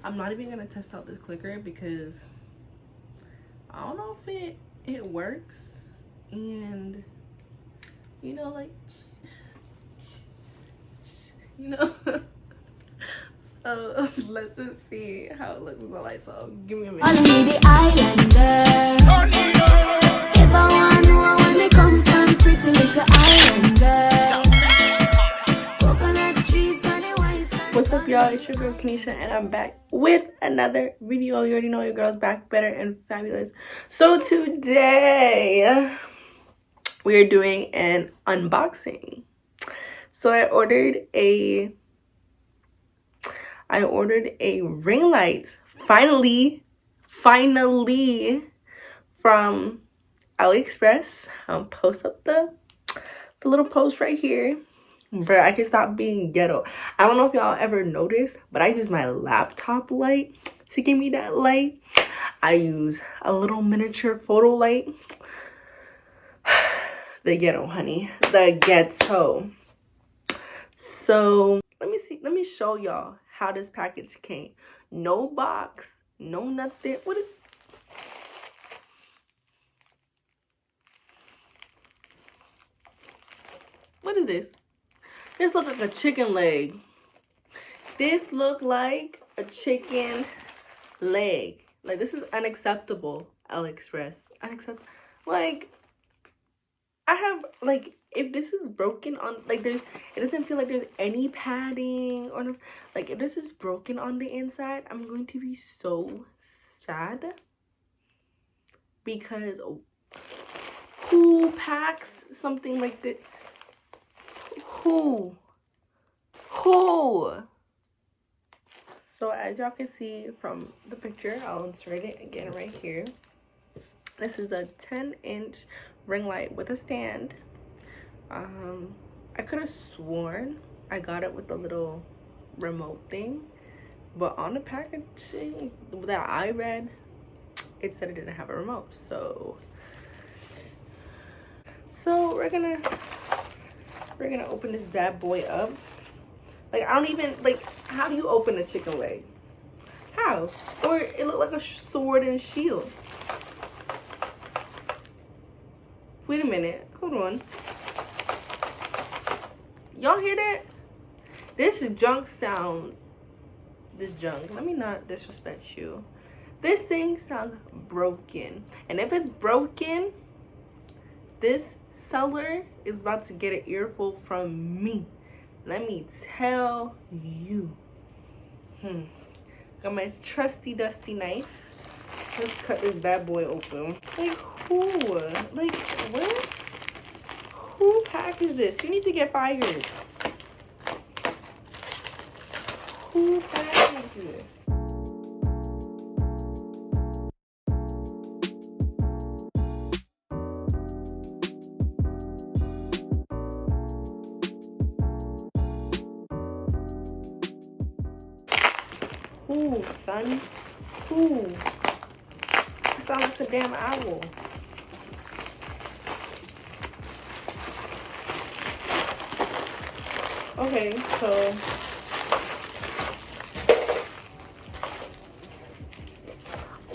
I'm not even gonna test out this clicker because I don't know if it works. And you know, like, you know. So let's just see how it looks with the lights off. Give me a minute. The islander. If I want to know when they come from, pretty little islander. Coconut trees, funny wasteland. What's up, y'all? It's your girl Kanisha, and I'm back with another video. You already know your girl's back, better and fabulous. So today we are doing an unboxing. So I ordered a ring light, finally from AliExpress. I'll post up the little post right here. But I can stop being ghetto. I don't know if y'all ever noticed, but I use my laptop light to give me that light. I use a little miniature photo light. The ghetto, honey. The ghetto. So let me show y'all how this package came. No box, no nothing. What is this? This looks like a chicken leg. This look like a chicken leg. Like, this is unacceptable, AliExpress. Unacceptable. Like, I have, like, if this is broken on, like, it doesn't feel like there's any padding or nothing. Like, if this is broken on the inside, I'm going to be so sad. Because who packs something like this? Who? So as y'all can see from the picture, I'll insert it again right here. This is a 10-inch ring light with a stand. I could have sworn I got it with the little remote thing, but on the packaging that I read, it said it didn't have a remote. So we're gonna open this bad boy up. Like, I don't even, like, how do you open a chicken leg? How? Or it looked like a sword and shield. Wait a minute. Hold on. Y'all hear that? This junk sound. This junk. Let me not disrespect you. This thing sounds broken. And if it's broken, this seller is about to get an earful from me. Let me tell you. Got my trusty dusty knife. Let's cut this bad boy open. Like, who? Like, what? Who packaged this? You need to get fired. Who packaged this? Ooh, son. Ooh. You sound like a damn owl. Okay, so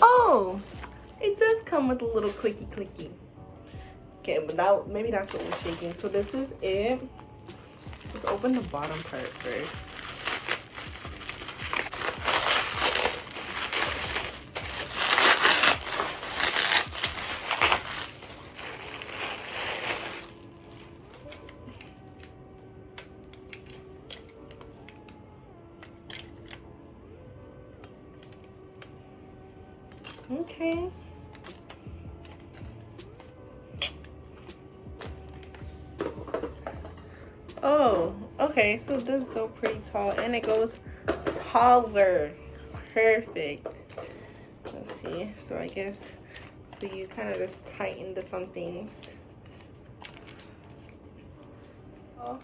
oh, it does come with a little clicky. Okay, but maybe that's what was shaking. So this is it. Let's open the bottom part first. Okay. Oh, okay. So it does go pretty tall, and it goes taller. Perfect. Let's see. So I guess so you kind of just tighten to some things. Oh.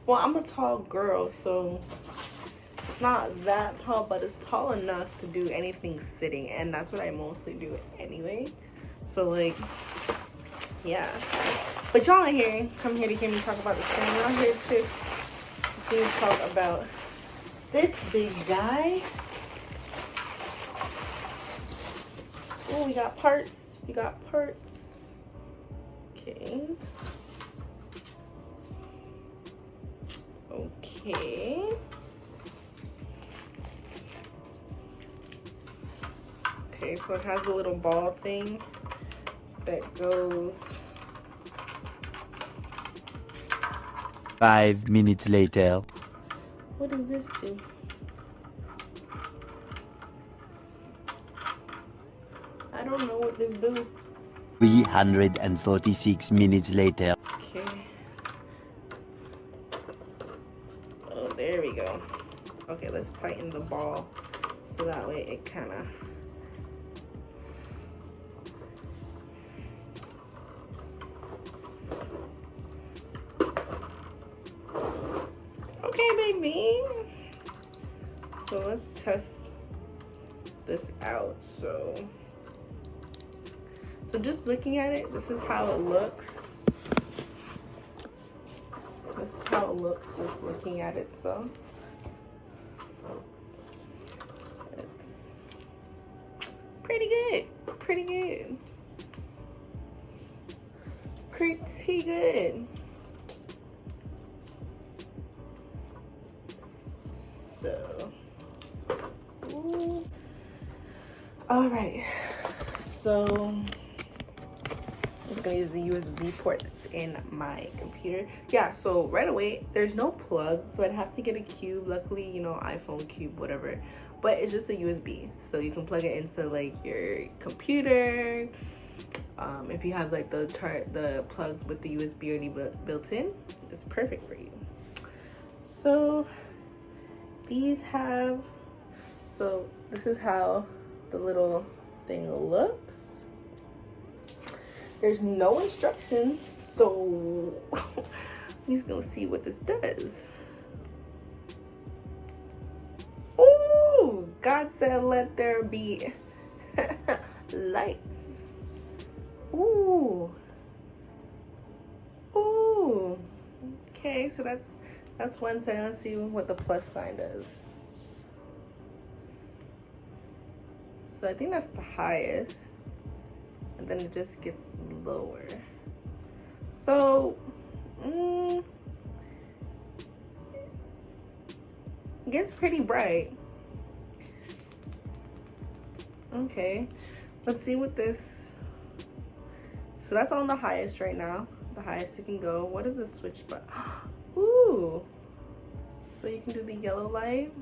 Well, I'm a tall girl, so it's not that tall, but it's tall enough to do anything sitting, and that's what I mostly do anyway. So, like, yeah. But y'all ain't here. Come here to hear me talk about this thing. Y'all here to see me talk about this big guy. got parts. We got parts. Okay. Okay. Okay, so it has a little ball thing that goes. 5 minutes later. What does this do? I don't know what this do. 346 minutes later. Okay. Oh, there we go. Okay, let's tighten the ball so that way it kind of. Okay, baby. So let's test this out. So just looking at it, this is how it looks. This is how it looks just looking at it. So it's pretty good. Pretty good. Pretty good. So, ooh. All right. So I'm just gonna use the USB port that's in my computer. Yeah, so right away, there's no plug, so I'd have to get a cube. Luckily, you know, iPhone cube, whatever. But it's just a USB, so you can plug it into like your computer. If you have like the plugs with the USB already built in, it's perfect for you. So these have, so this is how the little thing looks. There's no instructions, so I'm just gonna see what this does. Ooh, God said let there be lights. Ooh. Ooh. Okay, so that's one side. Let's see what the plus sign does. So I think that's the highest. And then it just gets lower. So, it gets pretty bright. Okay, let's see what this. So that's on the highest right now. The highest it can go. What is the switch button? Ooh. So you can do the yellow light,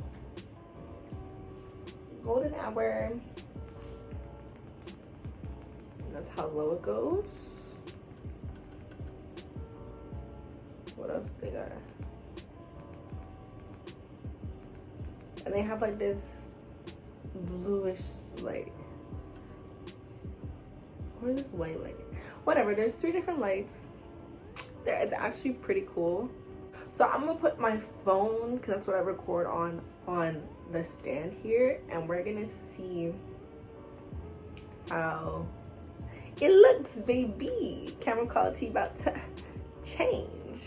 golden hour. That's how low it goes. What else they got? And they have like this bluish light. Or this white light. Whatever, there's 3 different lights. It's actually pretty cool. So I'm gonna put my phone, because that's what I record on the stand here, and we're gonna see how it looks, baby. Camera quality about to change.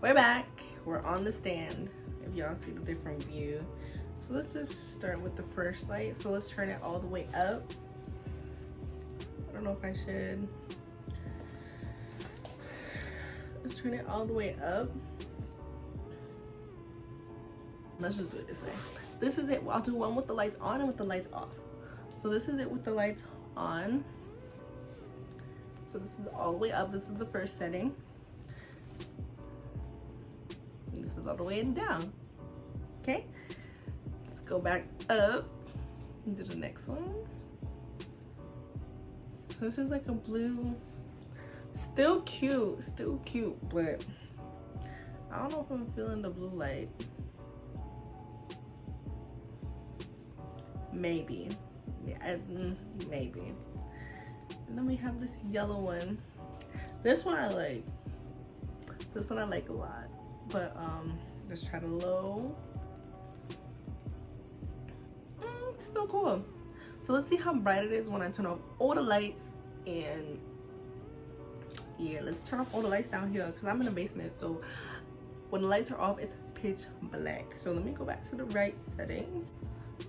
We're back. We're on the stand. If y'all see the different view. So let's just start with the first light. So let's turn it all the way up. I don't know if I should. Let's turn it all the way up. Let's just do it this way. This is it. I'll do one with the lights on and with the lights off. So this is it with the lights on. So this is all the way up. This is the first setting. And this is all the way down. Okay. Let's go back up and do the next one. So this is like a blue. Still cute, but I don't know if I'm feeling the blue light. Maybe. Yeah, maybe. And then we have this yellow one. This one I like. This one I like a lot. But let's try the low. It's still cool. So let's see how bright it is when I turn off all the lights. And yeah, let's turn off all the lights down here because I'm in the basement. So when the lights are off, it's pitch black. So let me go back to the right setting.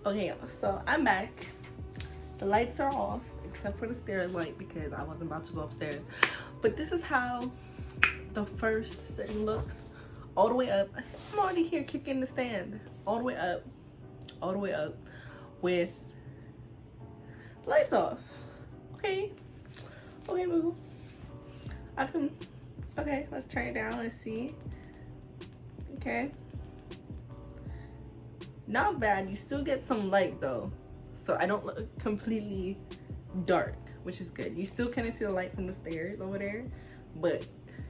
Okay, so I'm back. The lights are off except for the stairs light because I wasn't about to go upstairs. But this is how the first setting looks. All the way up. I'm already here kicking the stand. All the way up with lights off. Okay, boo. Okay, let's turn it down. Let's see. Okay, not bad. You still get some light though, so I don't look completely dark, which is good. You still kind of see the light from the stairs over there, but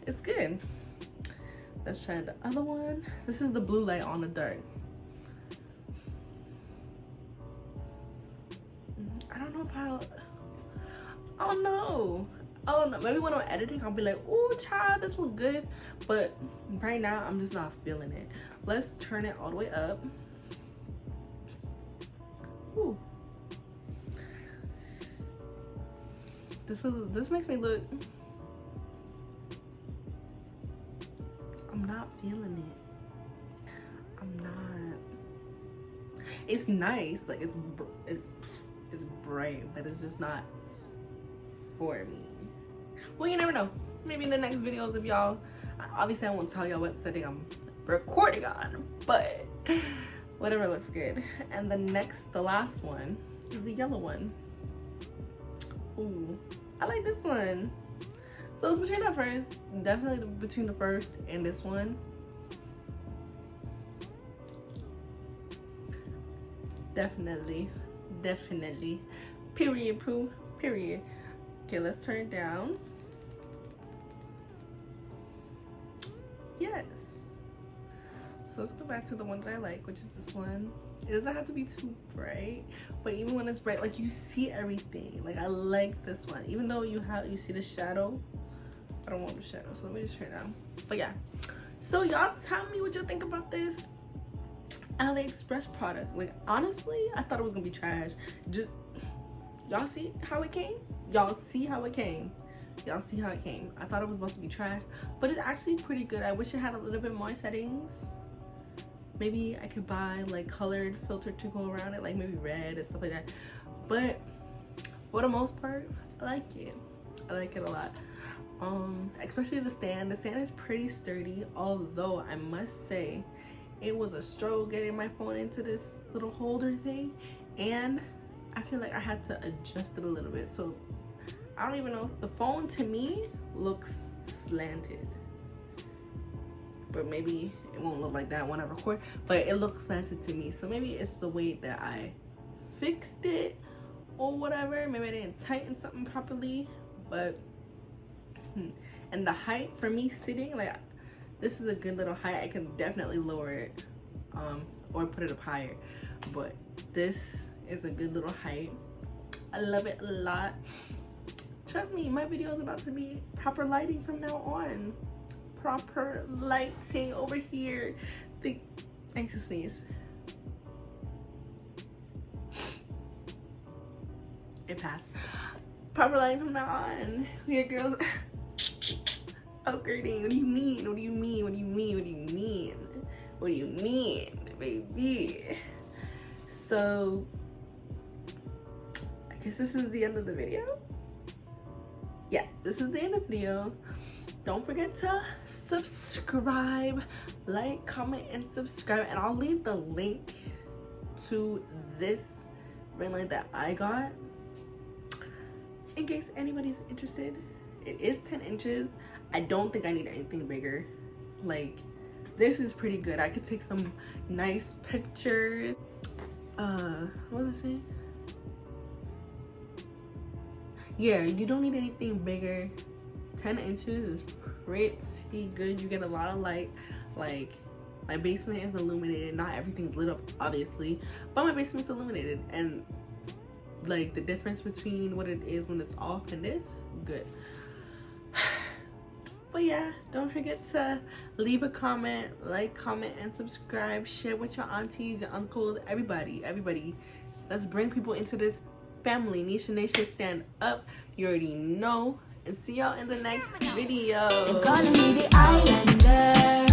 it's good. Let's try the other one. This is the blue light on the dark. I don't know if oh no, maybe when I'm editing I'll be like, oh child, this looks good, but right now I'm just not feeling it. Let's turn it all the way up. Ooh. This makes me look, I'm not feeling it. I'm not. It's nice, like it's bright, but it's just not for me. Well, you never know. Maybe in the next videos of y'all, obviously I won't tell y'all what setting I'm recording on, but whatever looks good. And the last one is the yellow one. Ooh, I like this one. So it's between that first, definitely between the first and this one. Definitely. Period, poo, period. Okay, let's turn it down. Yes. So let's go back to the one that I like, which is this one. It doesn't have to be too bright, but even when it's bright, like you see everything. Like I like this one, even though you see the shadow. I don't want the shadow, so let me just turn it down. But yeah, so y'all tell me what you think about this AliExpress product. Like honestly, I thought it was gonna be trash. Just y'all see how it came. I thought it was supposed to be trash, but it's actually pretty good. I wish it had a little bit more settings. Maybe I could buy like colored filter to go around it, like maybe red and stuff like that. But for the most part, I like it a lot. Especially the stand is pretty sturdy, although I must say it was a struggle getting my phone into this little holder thing, and I feel like I had to adjust it a little bit. So I don't even know, the phone to me looks slanted, but maybe it won't look like that when I record, but it looks slanted to me. So maybe it's the way that I fixed it or whatever. Maybe I didn't tighten something properly, but and the height for me sitting, like this is a good little height. I can definitely lower it or put it up higher, but this is a good little height. I love it a lot. Trust me, my video is about to be proper lighting from now on. Proper lighting over here. I need to sneeze. It passed. Proper lighting from now on. Yeah, girls. Oh, Gertie, what do you mean? What do you mean? What do you mean? What do you mean? What do you mean, baby? So, I guess this is the end of the video. Yeah, this is the end of the video. Don't forget to subscribe, like, comment, and subscribe. And I'll leave the link to this ring light that I got in case anybody's interested. It is 10 inches. I don't think I need anything bigger. Like, this is pretty good. I could take some nice pictures. What was I saying? Yeah, you don't need anything bigger. 10 inches is pretty good. You get a lot of light. Like, my basement is illuminated. Not everything's lit up, obviously, but my basement's illuminated, and like the difference between what it is when it's off and this, good. But yeah, don't forget to leave a comment, like, comment, and subscribe. Share with your aunties, your uncles, everybody. Let's bring people into this family. Nisha Nation, stand up. You already know. And see y'all in the next video. They're calling me the islander.